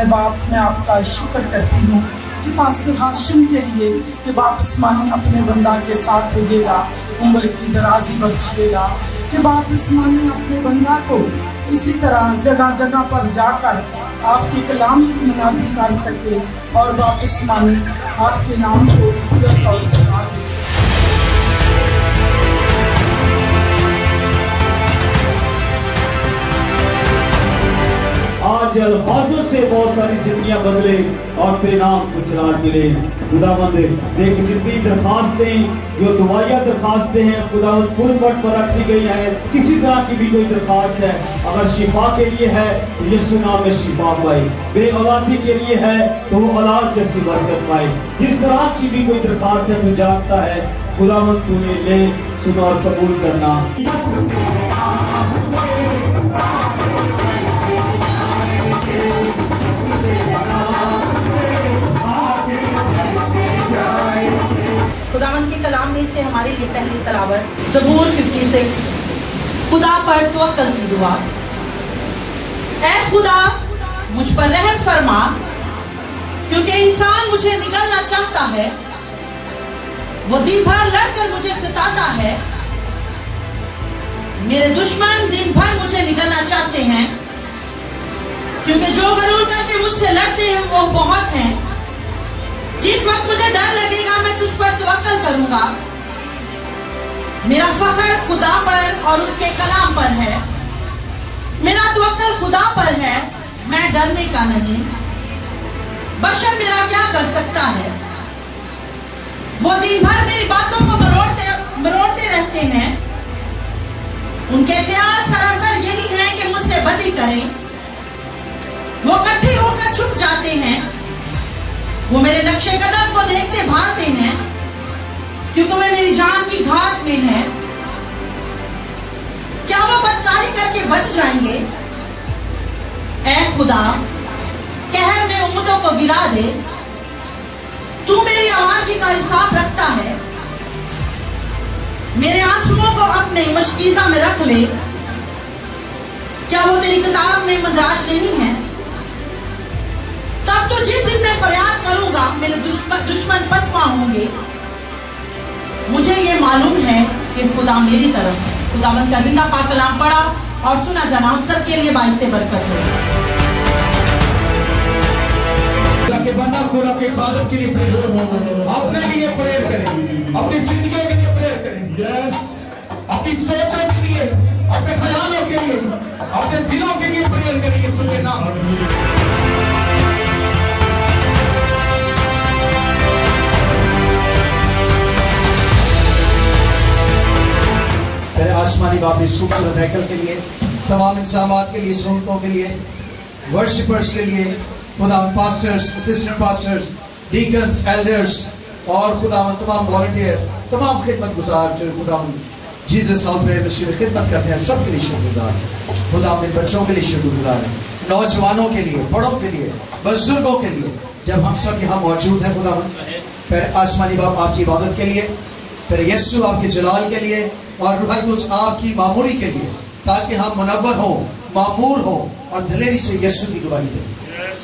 ऐ बाप, मैं आपका शुक्र करती हूँ कि पास्टर हाशिम के लिए कि बाप आसमानी अपने बंदा के साथ रहिएगा, उम्र की दराजी बख्शिएगा, कि बाप आसमानी अपने बंदा को इसी तरह जगह जगह पर जाकर आपके कलाम की मुनादी कर सके और बाप आसमानी आपके नाम को इज्जत और जगह दे सके। आज अल्फाजों से बहुत सारी जिंदगियां बदले और तेरे नाम को चला मिले। खुदावंद देख जितनी दरखास्तें जो दुआया दरखास्तें हैं खुदावंद पुरबट पर रखी गई है, किसी तरह की भी कोई दरखास्त है अगर शिफा के लिए है तो यीशु नाम में शिफा पाए, बे औलादी के लिए है तो वो औलाद जैसी बरकत पाए। जिस तरह की भी कोई दरखास्त है तू जानता है, खुदावंद तूने ले सुना और कबूल करना। खुदावन के कलाम में से हमारे लिए पहली तलावत ज़बूर 56। खुदा पर तवक्कल की दुआ। ऐ खुदा मुझ पर रहम फरमा, क्योंकि इंसान मुझे निगलना चाहता है, वो दिन भर लड़कर मुझे सताता है। मेरे दुश्मन दिन भर मुझे निगलना चाहते हैं, क्योंकि जो गरूर करके मुझसे लड़ते हैं वो बहुत हैं। जिस वक्त मुझे डर लगेगा मैं तुझ पर तवक्कल करूंगा। मेरा फख्र खुदा पर और उसके कलाम पर है। मेरा तवक्कल खुदा पर है, मैं डरने का नहीं। बशर मेरा क्या कर सकता है? वो दिन भर मेरी बातों को मरोड़ते रहते हैं। उनके ख्याल सरासर यही है कि मुझसे बदी करें। वो इकट्ठे होकर छुप जाते हैं। वो मेरे नक्शे कदम को देखते भागते हैं, क्योंकि वे मेरी जान की घात में है। क्या वो बदकारी करके बच जाएंगे? ऐ खुदा, कहर में उम्मतों को गिरा दे। तू मेरी आवाज़ का हिसाब रखता है। मेरे आंसुओं को अपने मशकीज़ा में रख ले। क्या वो तेरी किताब में मदराज नहीं है? तब तो जिस दिन मैं फरियाद करूंगा मेरे दुश्मन पसपा होंगे। मुझे ये मालूम है कि खुदा मेरी तरफ है। खुदावंद का जिंदा पाक कलाम पढ़ा और सुना जाना हम सब के लिए बाइस से बरकत हो। के बंदा खुदा के खादम के लिए प्रेयर, अपने लिए प्रेयर करें, अपनी जिंदगी के लिए प्रेयर करें। यस, अपनी सोचों के लिए, अपने ख्यालों के लिए, अपने दिलों के लिए प्रेयर करें यीशु के नाम में। आसमानी बाप इस खूबसूरत हैकल के लिए, तमाम इंसामात के लिए, सुनतों के लिए, वर्शिपर्स के लिए, खुदा pastors, assistant pastors, deacons, elders और खुदा तमाम वॉलंटियर, तमाम खिदमत गुजार जो खुदा जीसस मिनिस्ट्री में खिदमत करते हैं, सब के लिए शुक्रगुजार है। खुदा इन बच्चों के लिए शुक्रगुजार है, नौजवानों के लिए, बड़ों के लिए, बुजुर्गों के लिए, जब हम सब यहाँ मौजूद हैं खुदा फिर आसमानी बाप आपकी इबादत के लिए, फिर यस्सु आपके जलाल के लिए और रूह कुद्स आपकी मामूरी के लिए, ताकि हम मुनव्वर हों, मामूर हों और दिलेरी से यस्सु की गवाही दें।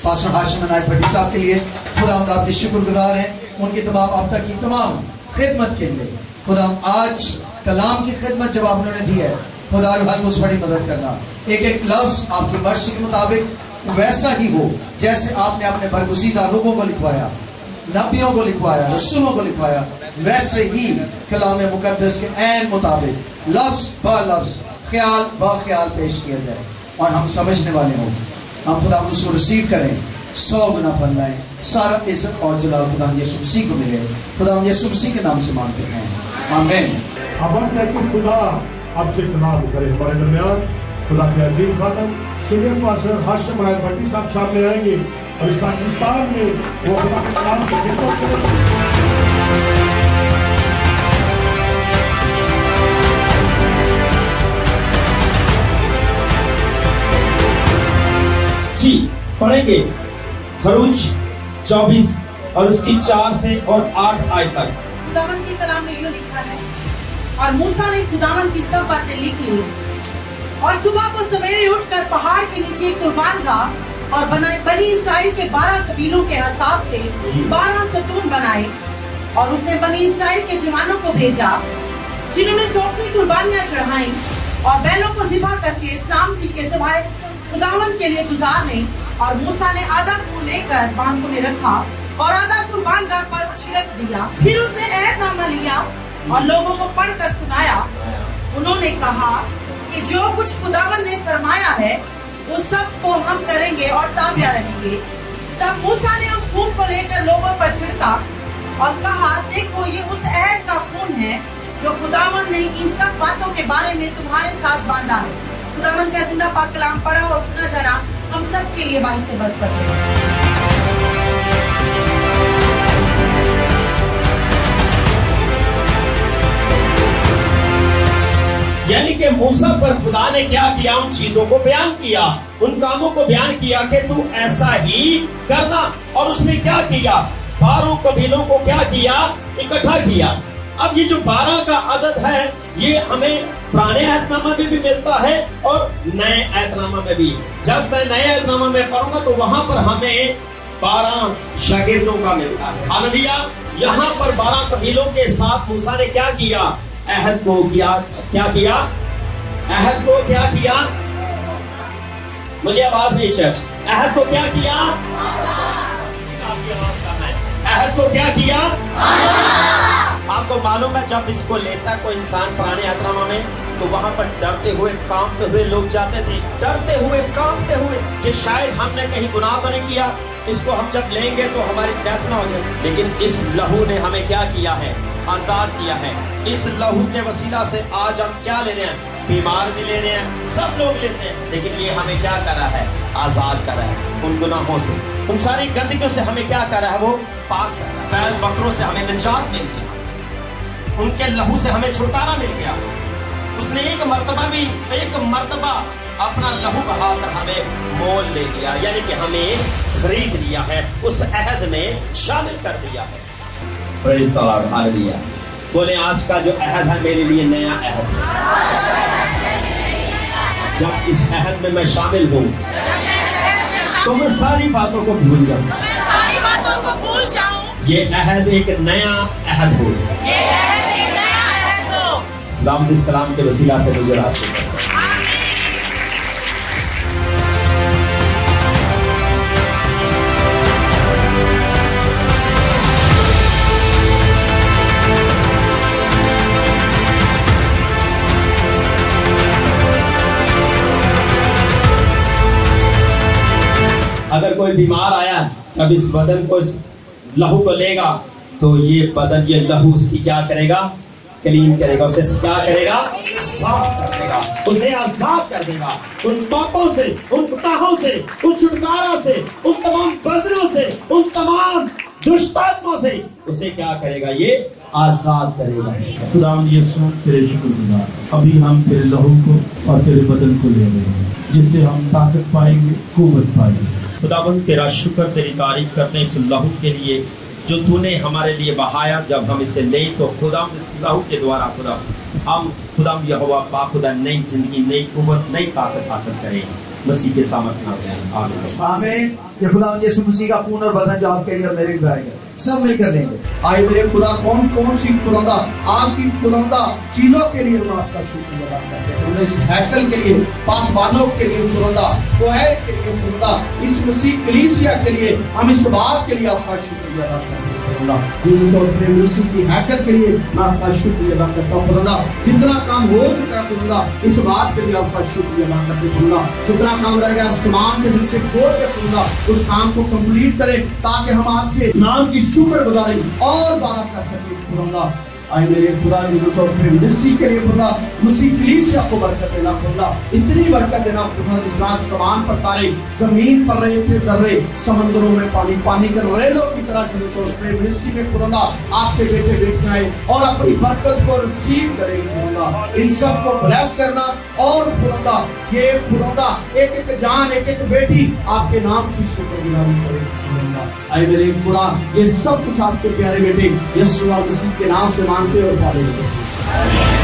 पास्टर हाशिम अनायत भट्टी साहब के लिए खुदा आपके शुक्रगुजार हैं, उनकी तमाम अब तक की तमाम खिदमत के लिए। खुदा आज कलाम की खिदमत जब आप उन्होंने दी है, खुदा रूह कुद्स बड़ी मदद करना, एक एक लफ्ज़ आपकी मर्जी के मुताबिक वैसा ही हो जैसे आपने अपने बरगुज़ीदा लोगों को लिखवाया, नबियों को लिखवाया, रसूलों को लिखवाया, वैसे ही कलाम मुकद्दस के ऐन मुताबिक लफ्ज़ ब लफ्ज़, ख्याल ब ख्याल पेश किया जाए और हम समझने वाले हों। हम खुदा उसको रिसीव करें, 100 गुना फल लाएं, सारा इज्जत और जलाल खुदा यीशु मसीह को मिले। खुदा यीशु मसीह के नाम से मांगते हैं, आमीन। अब है कि खुदा आपसे कलाम करे हमारे दरमियान। खुदा के अजीम खातम सीनियर पास्टर हाशिम अनायत भट्टी साहब सामने आएंगे और इस पाकिस्तान में वो खुदा के कलाम की खिदमत करेंगे। जी पढ़ेंगे खरूज 24 और उसकी 4 से और 8 आयत तक। खुदावन के कलाम में यूं लिखा है, और मूसा ने खुदावन की सब बातें लिख ली और सुबह को सवेरे उठकर पहाड़ के नीचे कुर्बान गाह और बनी इसराइल के 12 कबीलों के हिसाब से 12 सतून बनाए। और उसने बनी इसराइल के जवानों को भेजा जिन्होंने सौंपनी कुर्बानियां चढ़ाई और बैलों को ज़िबा करके सलामती के सिवाय खुदावंद के लिए गुजारने। और मूसा ने आधा फूल लेकर बांसों में रखा और आधा कुर्बानगार पर छिड़क दिया। फिर उसने अहदनामा लिया और लोगों को पढ़कर सुनाया। उन्होंने कहा कि जो कुछ खुदावंद ने फरमाया है उस सब को हम करेंगे और ताबिया रहेंगे। तब मूसा ने उस खून को लेकर लोगों पर छिड़का और कहा, देखो ये उस अहद का खून है जो खुदावंद ने इन सब बातों के बारे में तुम्हारे साथ बांधा है। खुदावंद का जिंदा पाक कलाम पढ़ा और सुना जाना हम सब के लिए बाइस से बरकत है। यानी कि मूसा पर खुदा ने क्या किया, उन चीजों को बयान किया, उन कामों को बयान किया कि तू ऐसा ही करना। और उसने क्या किया, 12 कबीलों को क्या किया, इकट्ठा किया। अब ये जो 12 का अदद है ये हमें पुराने अहदनामा में भी मिलता है और नए अहदनामा में भी। जब मैं नए अहदनामा में पढ़ूंगा तो वहां पर हमें 12 शागिर्दों का मिलता है। हालेलुया। यहाँ पर 12 कबीलों के साथ मूसा ने क्या किया, अहद को क्या किया, अहद को क्या किया, मुझे आवाज नहीं चर्च, अहद को क्या किया, अहद को क्या किया। आपको मालूम है जब इसको लेता कोई इंसान पुराने अहदनामा में तो वहां पर डरते हुए कांपते हुए लोग जाते थे, डरते हुए कांपते हुए कि शायद हमने कहीं गुनाह तो नहीं किया, इसको हम जब लेंगे तो हमारी डेथ ना हो जाए। लेकिन इस लहू ने हमें क्या किया है, आजाद किया है। इस लहू के वसीला से आज हम क्या ले रहे हैं, बीमार भी ले रहे हैं, सब लोग लेते हैं, लेकिन ये हमें क्या कर रहा है, आजाद कर रहा है उन गुनाहों से, उन सारी गंदगियों से हमें क्या कर रहा है, वो पाक कर रहा है। बैल बकरों से हमें निजात मिल गया, उनके लहू से हमें छुटकारा मिल गया। उसने एक मर्तबा अपना लहू बहाकर हमें मोल ले लिया, यानी कि हमें खरीद लिया है, उस अहद में शामिल कर दिया है। Praise the Lord, hallelujah. बोले आज का जो अहद है मेरे लिए नया अहद है। जब इस अहद में मैं शामिल हूँ तो मैं सारी बातों को भूल जाऊँ, ये अहद एक नया अहद हो, खुदावंद इस कलाम के वसीला से मुझे रात को अगर कोई बीमार आया जब इस बदन को, इस लहू को लेगा तो ये बदन, ये लहू उसकी क्या करेगा, क्लीन करेगा, उसे क्या करेगा, साफ कर देगा, उसे आजाद कर देगा उन पापों से, उन गुनाहों से, उन छुटकारा से, उन तमाम बंधनों से, उन तमाम दुष्ट आत्माओं से उसे क्या करेगा, ये आजाद करेगा। खुदावंद यीशु तेरे शुक्रगुजार, अभी हम तेरे लहू को और तेरे बदन को ले रहे हैं जिससे हम ताकत पाएंगे, कुव्वत पाएंगे। खुदावंद तेरा शुक्र, तेरी तारीफ करते हैं इस लहू के लिए जो तूने हमारे लिए बहाया। जब हम इसे लें तो खुदावंद इस लहू के द्वारा खुदा हम खुदावंद यहोवा पाक खुदा नई जिंदगी, नई कुव्वत, नई ताकत हासिल करें मसीह के सामर्थ्य में। आमीन। ये खुदावंद यीशु मसीह का खून और बदन जो आपके लिए और मेरे लिए आएगा, सब मिलकर लेंगे। आए मेरे खुदा, कौन कौन सी खुदावंदा आपकी खुदावंदा चीजों के लिए हम आपका शुक्र अदा करते हैं। इस हैकल के लिए, पासवानों के लिए खुदावंदा, कोहैन के लिए खुदावंदा, इस मसीह कलीसिया के लिए हम इस बात के लिए आपका शुक्रिया अदा करते हैं खुदावंदा। मसीह की हैकल के लिए मैं आपका शुक्रिया अदा करता हूँ खुदावंदा। जितना काम हो चुका है खुदावंदा, इस बात के लिए आपका शुक्रिया अदा करते हैं खुदावंदा। जितना काम रह गया आसमान के नीचे खोल के खुदावंदा उस काम को कंप्लीट करें ताकि हम आपके नाम की शुक्रगुजारी और ज्यादा कर सके खुदा। आए मेरे खुदा मिनिस्ट्री के लिए खुदा, मसीह कलीसिया को बरकत देना खुदा, इतनी बरकत देना खुदा जिस तरह समान पर तारे जमीन पर रहे थे जर्रे, समंदरों में पानी, पानी के रेलों की तरह मिनिस्ट्री में खुदा आपके बेटे बेटियां आए और अपनी बरकत को रिसीव करेंगे खुदा। इन सब को ब्लेस करना और खुदा ये खुदा एक एक जान, एक एक बेटी आपके नाम की शुक्रगुजारी करें। आए मेरे खुदा, ये सब कुछ आपके प्यारे बेटे यीशु मसीह के नाम से मांगते और पाले।